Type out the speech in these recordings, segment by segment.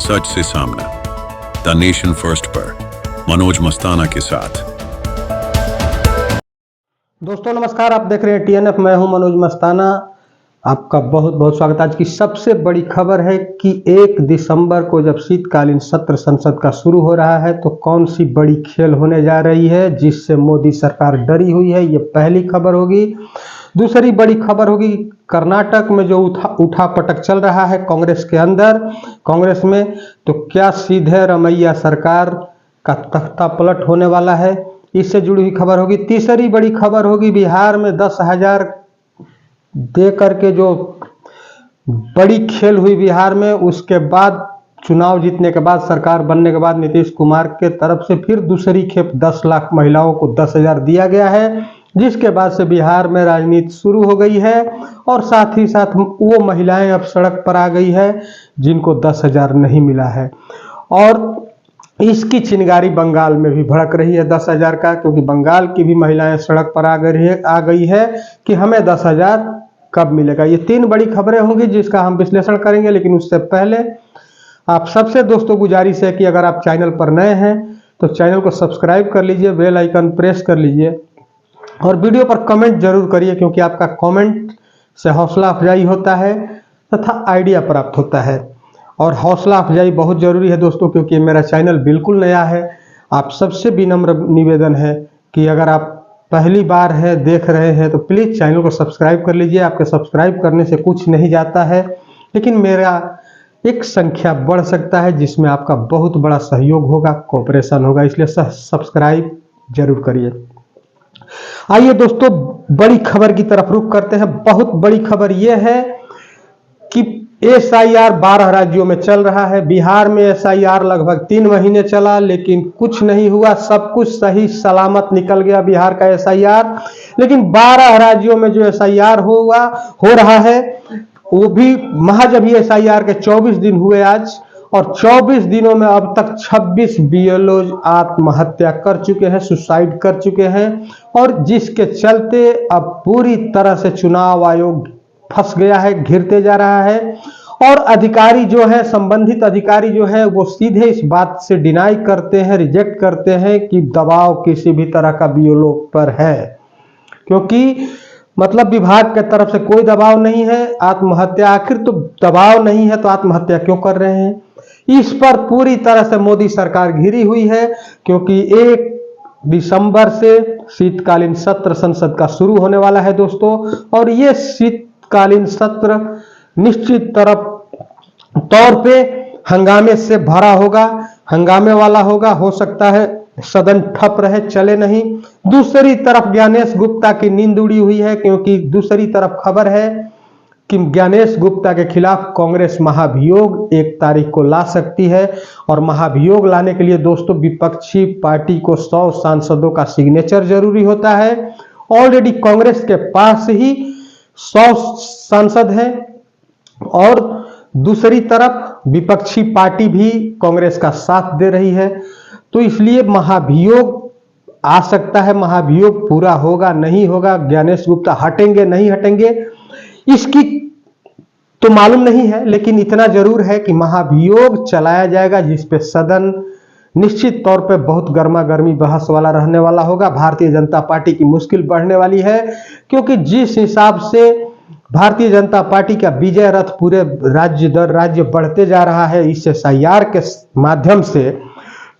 सच से सामना, the nation first पर मनोज मस्ताना के साथ। दोस्तों नमस्कार, आप देख रहे हैं टीएनएफ। मैं हूं मनोज मस्ताना। आपका बहुत बहुत स्वागत। आज की सबसे बड़ी खबर है कि 1 दिसंबर को जब शीतकालीन सत्र संसद का शुरू हो रहा है तो कौन सी बड़ी खेल होने जा रही है जिससे मोदी सरकार डरी हुई है, ये पहली खबर होगी। दूसरी बड़ी खबर होगी कर्नाटक में जो उठा पटक चल रहा है कांग्रेस के अंदर, कांग्रेस में, तो क्या सीधे रमैया सरकार का तख्ता पलट होने वाला है, इससे जुड़ी हुई खबर होगी। तीसरी बड़ी खबर होगी बिहार में 10,000 दे करके जो बड़ी खेल हुई बिहार में, उसके बाद चुनाव जीतने के बाद, सरकार बनने के बाद नीतीश कुमार के तरफ से फिर दूसरी खेप 10 लाख महिलाओं को 10,000 दिया गया है, जिसके बाद से बिहार में राजनीति शुरू हो गई है। और साथ ही साथ वो महिलाएं अब सड़क पर आ गई है जिनको 10,000 नहीं मिला है। और इसकी चिंगारी बंगाल में भी भड़क रही है 10,000 का, क्योंकि बंगाल की भी महिलाएं सड़क पर आ गई है कि हमें 10,000 कब मिलेगा। ये 3 बड़ी खबरें होंगी जिसका हम विश्लेषण करेंगे। लेकिन उससे पहले आप सबसे दोस्तों गुजारिश है कि अगर आप चैनल पर नए हैं तो चैनल को सब्सक्राइब कर लीजिए, बेल आइकन प्रेस कर लीजिए और वीडियो पर कमेंट जरूर करिए, क्योंकि आपका कमेंट से हौसला अफजाई होता है तथा आइडिया प्राप्त होता है। और हौसला अफजाई बहुत ज़रूरी है दोस्तों, क्योंकि मेरा चैनल बिल्कुल नया है। आप सबसे विनम्र निवेदन है कि अगर आप पहली बार है देख रहे हैं तो प्लीज़ चैनल को सब्सक्राइब कर लीजिए। आपके सब्सक्राइब करने से कुछ नहीं जाता है, लेकिन मेरा एक संख्या बढ़ सकता है जिसमें आपका बहुत बड़ा सहयोग होगा, कोऑपरेशन होगा, इसलिए सब्सक्राइब जरूर करिए। आइए दोस्तों बड़ी खबर की तरफ रुख करते हैं। बहुत बड़ी खबर यह है कि SIR 12 राज्यों में चल रहा है। बिहार में SIR लगभग 3 महीने चला लेकिन कुछ नहीं हुआ, सब कुछ सही सलामत निकल गया बिहार का SIR। लेकिन 12 राज्यों में जो SIR हो रहा है वो भी महज अभी SIR के 24 दिन हुए आज, और 24 दिनों में अब तक 26 BLOज आत्महत्या कर चुके हैं, सुसाइड कर चुके हैं। और जिसके चलते अब पूरी तरह से चुनाव आयोग फंस गया है, घिरते जा रहा है। और अधिकारी जो है, संबंधित अधिकारी जो है, वो सीधे इस बात से डिनाई करते हैं, रिजेक्ट करते हैं कि दबाव किसी भी तरह का BLO पर है, क्योंकि मतलब विभाग के तरफ से कोई दबाव नहीं है। आत्महत्या, आखिर तो दबाव नहीं है तो आत्महत्या क्यों कर रहे हैं? इस पर पूरी तरह से मोदी सरकार घिरी हुई है, क्योंकि 1 दिसंबर से शीतकालीन सत्र संसद का शुरू होने वाला है दोस्तों। और ये शीतकालीन सत्र निश्चित तौर पे हंगामे से भरा होगा, हंगामे वाला होगा। हो सकता है सदन ठप रहे, चले नहीं। दूसरी तरफ ज्ञानेश गुप्ता की नींद उड़ी हुई है, क्योंकि दूसरी तरफ खबर है कि ज्ञानेश गुप्ता के खिलाफ कांग्रेस महाभियोग 1 तारीख को ला सकती है। और महाभियोग लाने के लिए दोस्तों विपक्षी पार्टी को 100 सांसदों का सिग्नेचर जरूरी होता है। ऑलरेडी कांग्रेस के पास ही 100 सांसद हैं और दूसरी तरफ विपक्षी पार्टी भी कांग्रेस का साथ दे रही है, तो इसलिए महाभियोग आ सकता है। महाभियोग पूरा होगा नहीं होगा, ज्ञानेश गुप्ता हटेंगे नहीं हटेंगे, इसकी तो मालूम नहीं है। लेकिन इतना जरूर है कि महाभियोग चलाया जाएगा, जिसपे सदन निश्चित तौर पे बहुत गर्मा गर्मी बहस वाला रहने वाला होगा। भारतीय जनता पार्टी की मुश्किल बढ़ने वाली है, क्योंकि जिस हिसाब से भारतीय जनता पार्टी का विजय रथ पूरे राज्य दर राज्य बढ़ते जा रहा है इस SIR के माध्यम से,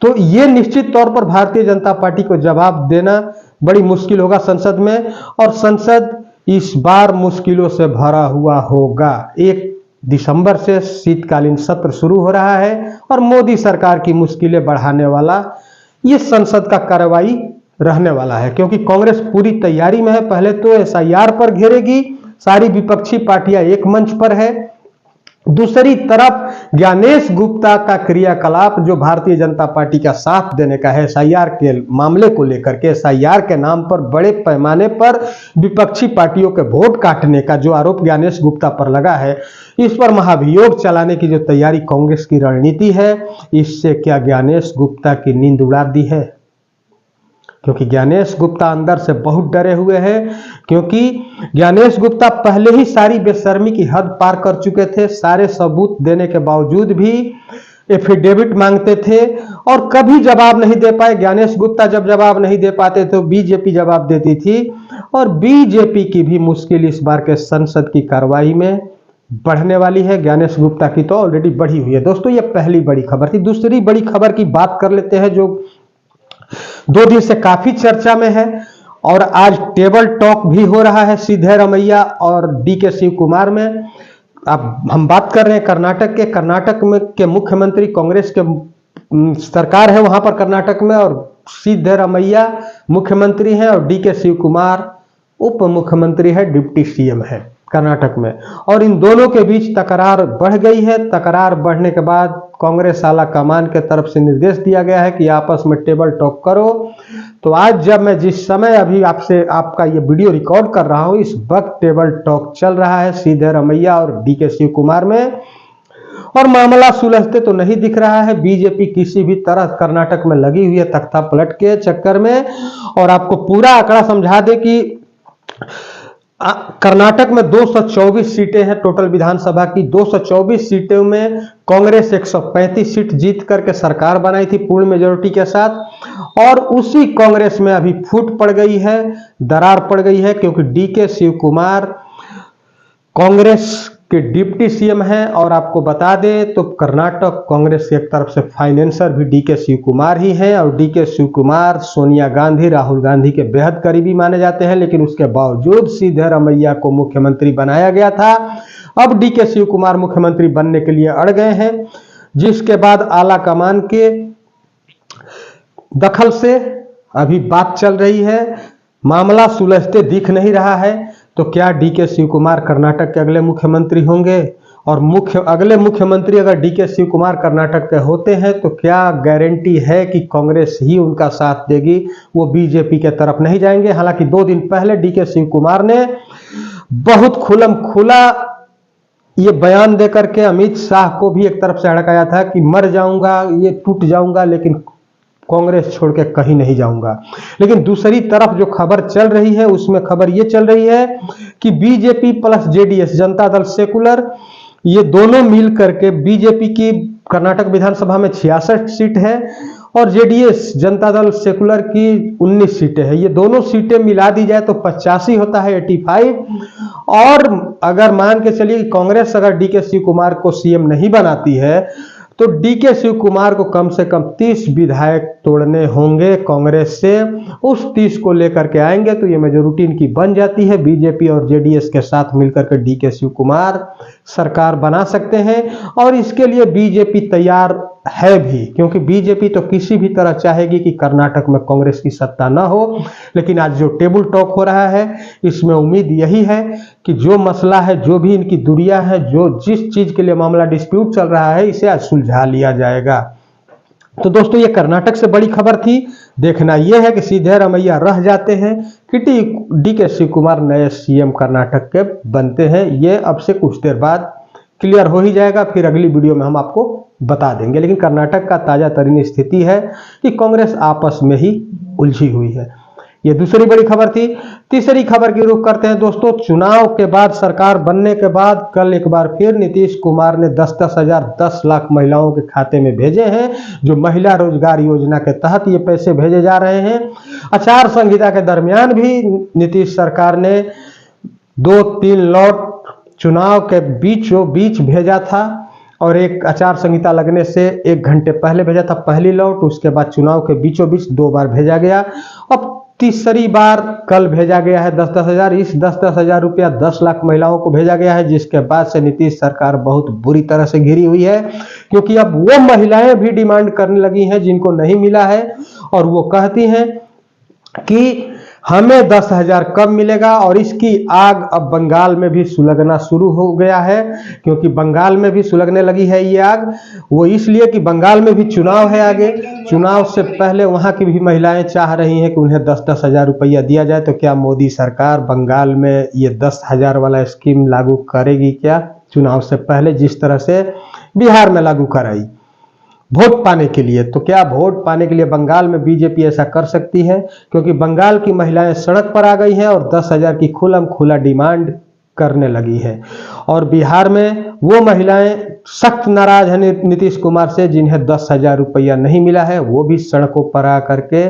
तो ये निश्चित तौर पर भारतीय जनता पार्टी को जवाब देना बड़ी मुश्किल होगा संसद में। और संसद इस बार मुश्किलों से भरा हुआ होगा। 1 दिसंबर से शीतकालीन सत्र शुरू हो रहा है और मोदी सरकार की मुश्किलें बढ़ाने वाला ये संसद का कार्रवाई रहने वाला है, क्योंकि कांग्रेस पूरी तैयारी में है। पहले तो SIR पर घेरेगी, सारी विपक्षी पार्टियां एक मंच पर है। दूसरी तरफ ज्ञानेश गुप्ता का क्रियाकलाप जो भारतीय जनता पार्टी का साथ देने का है SIR के मामले को लेकर के, SIR के नाम पर बड़े पैमाने पर विपक्षी पार्टियों के वोट काटने का जो आरोप ज्ञानेश गुप्ता पर लगा है, इस पर महाभियोग चलाने की जो तैयारी कांग्रेस की रणनीति है, इससे क्या ज्ञानेश गुप्ता की नींद उड़ा दी है? क्योंकि ज्ञानेश गुप्ता अंदर से बहुत डरे हुए हैं, क्योंकि ज्ञानेश गुप्ता पहले ही सारी बेशर्मी की हद पार कर चुके थे। सारे सबूत देने के बावजूद भी एफिडेविट मांगते थे और कभी जवाब नहीं दे पाए। ज्ञानेश गुप्ता जब जवाब नहीं दे पाते तो बीजेपी जवाब देती थी और बीजेपी की भी मुश्किल इस बार के संसद की कार्रवाई में बढ़ने वाली है। ज्ञानेश गुप्ता की तो ऑलरेडी बढ़ी हुई है। दोस्तों ये पहली बड़ी खबर थी। दूसरी बड़ी खबर की बात कर लेते हैं जो 2 दिन से काफी चर्चा में है और आज टेबल टॉक भी हो रहा है सिद्धरमैया और डीके शिव कुमार में। अब हम बात कर रहे हैं कर्नाटक के। कर्नाटक में के मुख्यमंत्री कांग्रेस के सरकार है वहां पर कर्नाटक में और सिद्धरमैया मुख्यमंत्री हैं और डीके शिव कुमार उप मुख्यमंत्री है, डिप्टी सीएम है कर्नाटक में। और इन दोनों के बीच तकरार बढ़ गई है। तकरार बढ़ने के बाद कांग्रेस आला कमान के तरफ से निर्देश दिया गया है कि आपस में टेबल टॉक करो। तो आज जब मैं जिस समय अभी आपका ये वीडियो रिकॉर्ड कर रहा हूं, इस वक्त टेबल टॉक चल रहा है सिद्धरमैया और डीके शिव कुमार में और मामला सुलझते तो नहीं दिख रहा है। बीजेपी किसी भी तरह कर्नाटक में लगी हुई है तख्ता पलट के चक्कर में। और आपको पूरा आंकड़ा समझा दे कि कर्नाटक में 224 सीटें हैं टोटल विधानसभा की। 224 सीटों में कांग्रेस 135 सीट जीत करके सरकार बनाई थी पूर्ण मेजोरिटी के साथ और उसी कांग्रेस में अभी फूट पड़ गई है, दरार पड़ गई है क्योंकि डीके शिव कुमार कांग्रेस के डिप्टी सीएम हैं। और आपको बता दें तो कर्नाटक कांग्रेस की एक तरफ से फाइनेंसर भी डीके शिव कुमार ही हैं और डीके शिव कुमार सोनिया गांधी, राहुल गांधी के बेहद करीबी माने जाते हैं। लेकिन उसके बावजूद सिद्धरमैया को मुख्यमंत्री बनाया गया था। अब डीके शिव कुमार मुख्यमंत्री बनने के लिए अड़ गए हैं, जिसके बाद आला कमान के दखल से अभी बात चल रही है। मामला सुलझते दिख नहीं रहा है। तो क्या डीके शिव कुमार कर्नाटक के अगले मुख्यमंत्री होंगे? और अगले मुख्यमंत्री अगर डीके शिव कुमार कर्नाटक के होते हैं तो क्या गारंटी है कि कांग्रेस ही उनका साथ देगी, वो बीजेपी के तरफ नहीं जाएंगे? हालांकि 2 दिन पहले डीके शिव कुमार ने बहुत खुलम खुला ये बयान देकर के अमित शाह को भी एक तरफ से हड़काया था कि मर जाऊंगा, ये टूट जाऊंगा, लेकिन कांग्रेस छोड़ के कहीं नहीं जाऊंगा। लेकिन दूसरी तरफ जो खबर चल रही है उसमें खबर ये चल रही है कि BJP plus JDS Janata Dal secular ये दोनों मिल करके बीजेपी की कर्नाटक विधानसभा में 66 सीट है और जेडीएस जनता दल सेकुलर की 19 सीटें हैं। ये दोनों सीटें मिला दी जाए तो 85 होता है, 85। और अगर मान के चलिए कांग्रेस अगर डीके शिव कुमार को सीएम नहीं बनाती है तो डीके शिव कुमार को कम से कम 30 विधायक तोड़ने होंगे कांग्रेस से। उस 30 को लेकर के आएंगे तो ये मेजोरिटी इनकी बन जाती है। बीजेपी और जेडीएस के साथ मिलकर के डीके शिव कुमार सरकार बना सकते हैं और इसके लिए बीजेपी तैयार है भी, क्योंकि बीजेपी तो किसी भी तरह चाहेगी कि कर्नाटक में कांग्रेस की सत्ता ना हो। लेकिन आज जो टेबल टॉक हो रहा है इसमें उम्मीद यही है कि जो मसला है, जो भी इनकी दूरियां है, जो जिस चीज के लिए मामला डिस्प्यूट चल रहा है, इसे आज सुलझा लिया जाएगा। तो दोस्तों ये कर्नाटक से बड़ी खबर थी। देखना यह है कि सिद्धरमैया रह जाते हैं कि डीके शिव कुमार नए सीएम कर्नाटक के बनते हैं। ये अब से कुछ देर बाद क्लियर हो ही जाएगा, फिर अगली वीडियो में हम आपको बता देंगे। लेकिन कर्नाटक का ताजा तरीन स्थिति है कि कांग्रेस आपस में ही उलझी हुई है। ये दूसरी बड़ी खबर थी। तीसरी खबर की रुख करते हैं दोस्तों। चुनाव के बाद, सरकार बनने के बाद कल एक बार फिर नीतीश कुमार ने 10-10 हजार 10 लाख महिलाओं के खाते में भेजे हैं। जो महिला रोजगार योजना के तहत ये पैसे भेजे जा रहे हैं। आचार संहिता के दरमियान भी नीतीश सरकार ने 2-3 लॉट चुनाव के बीच भेजा था और एक आचार संहिता लगने से 1 घंटे पहले भेजा था पहली लॉट। उसके बाद चुनाव के बीचों बीच 2 बार भेजा गया। अब तीसरी बार कल भेजा गया है 10-10 हजार। इस 10-10 हजार रुपया 10 लाख महिलाओं को भेजा गया है, जिसके बाद से नीतीश सरकार बहुत बुरी तरह से घिरी हुई है, क्योंकि अब वो महिलाएं भी डिमांड करने लगी हैं जिनको नहीं मिला है और वो कहती हैं कि हमें 10 हजार कब मिलेगा। और इसकी आग अब बंगाल में भी सुलगना शुरू हो गया है, क्योंकि बंगाल में भी सुलगने लगी है ये आग। वो इसलिए कि बंगाल में भी चुनाव है आगे। चुनाव से पहले वहां की भी महिलाएं चाह रही हैं कि उन्हें 10-10 हजार रुपया दिया जाए। तो क्या मोदी सरकार बंगाल में ये 10 हजार वाला स्कीम लागू करेगी क्या चुनाव से पहले, जिस तरह से बिहार में लागू कराई वोट पाने के लिए? तो क्या वोट पाने के लिए बंगाल में बीजेपी ऐसा कर सकती है? क्योंकि बंगाल की महिलाएं सड़क पर आ गई हैं और 10 हजार की खुला डिमांड करने लगी है। और बिहार में वो महिलाएं सख्त नाराज हैं नीतीश कुमार से, जिन्हें 10,000 रुपया नहीं मिला है, वो भी सड़कों पर आ करके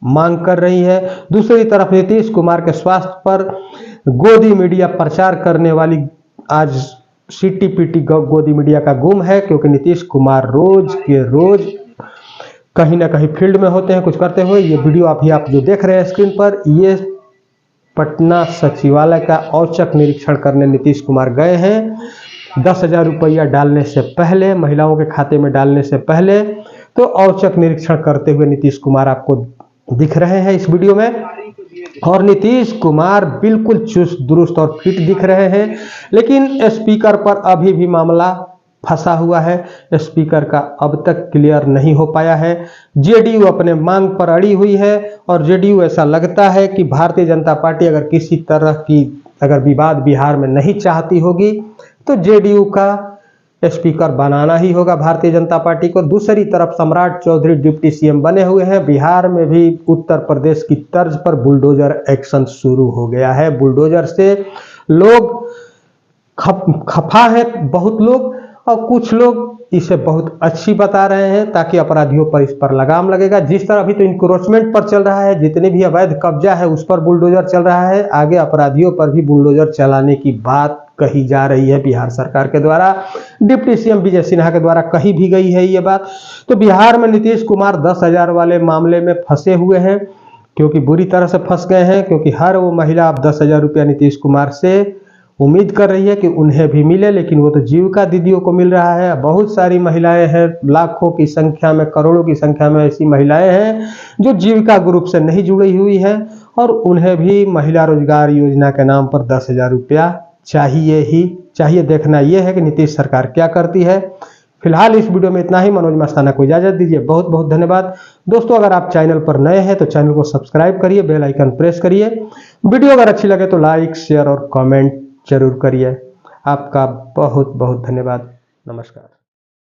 मांग कर रही है। दूसरी तरफ नीतीश कुमार के स्वास्थ्य पर गोदी मीडिया प्रचार करने वाली आज सीटी पीटी गोदी मीडिया का गुम है, क्योंकि नीतीश कुमार रोज के रोज कहीं ना कहीं फील्ड में होते हैं कुछ करते हुए। ये वीडियो आप जो देख रहे हैं स्क्रीन पर, ये पटना सचिवालय का औचक निरीक्षण करने नीतीश कुमार गए हैं 10,000 रुपया डालने से पहले, महिलाओं के खाते में डालने से पहले। तो औचक निरीक्षण करते हुए नीतीश कुमार आपको दिख रहे हैं इस वीडियो में, और नीतीश कुमार बिल्कुल चुस्त दुरुस्त और फिट दिख रहे हैं। लेकिन स्पीकर पर अभी भी मामला फंसा हुआ है, स्पीकर का अब तक क्लियर नहीं हो पाया है। जेडीयू अपने मांग पर अड़ी हुई है, और जेडीयू ऐसा लगता है कि भारतीय जनता पार्टी अगर किसी तरह की विवाद बिहार में नहीं चाहती होगी तो जेडीयू का स्पीकर बनाना ही होगा भारतीय जनता पार्टी को। दूसरी तरफ सम्राट चौधरी डिप्टी सीएम बने हुए हैं। बिहार में भी उत्तर प्रदेश की तर्ज पर बुलडोजर एक्शन शुरू हो गया है। बुलडोजर से लोग खफा है, बहुत लोग, और कुछ लोग इसे बहुत अच्छी बता रहे हैं, ताकि अपराधियों पर इस पर लगाम लगेगा। जिस तरह अभी तो इंक्रोचमेंट पर चल रहा है, जितने भी अवैध कब्जा है उस पर बुलडोजर चल रहा है, आगे अपराधियों पर भी बुलडोजर चलाने की बात कही जा रही है बिहार सरकार के द्वारा। डिप्टी सीएम विजय सिन्हा के द्वारा कही भी गई है ये बात। तो बिहार में नीतीश कुमार 10,000 वाले मामले में फंसे हुए हैं, क्योंकि बुरी तरह से फंस गए हैं, क्योंकि हर वो महिला अब 10,000 रुपया नीतीश कुमार से उम्मीद कर रही है कि उन्हें भी मिले, लेकिन वो तो जीविका दीदियों को मिल रहा है। बहुत सारी महिलाएं हैं, लाखों की संख्या में, करोड़ों की संख्या में ऐसी महिलाएं हैं जो जीविका ग्रुप से नहीं जुड़ी हुई है, और उन्हें भी महिला रोजगार योजना के नाम पर 10,000 रुपया चाहिए ही चाहिए। देखना यह है कि नीतीश सरकार क्या करती है। फिलहाल इस वीडियो में इतना ही। मनोज मस्ताना को इजाजत दीजिए। बहुत बहुत धन्यवाद दोस्तों। अगर आप चैनल पर नए हैं तो चैनल को सब्सक्राइब करिए, बेल आइकन प्रेस करिए। वीडियो अगर अच्छी लगे तो लाइक, शेयर और कमेंट जरूर करिए। आपका बहुत बहुत धन्यवाद। नमस्कार।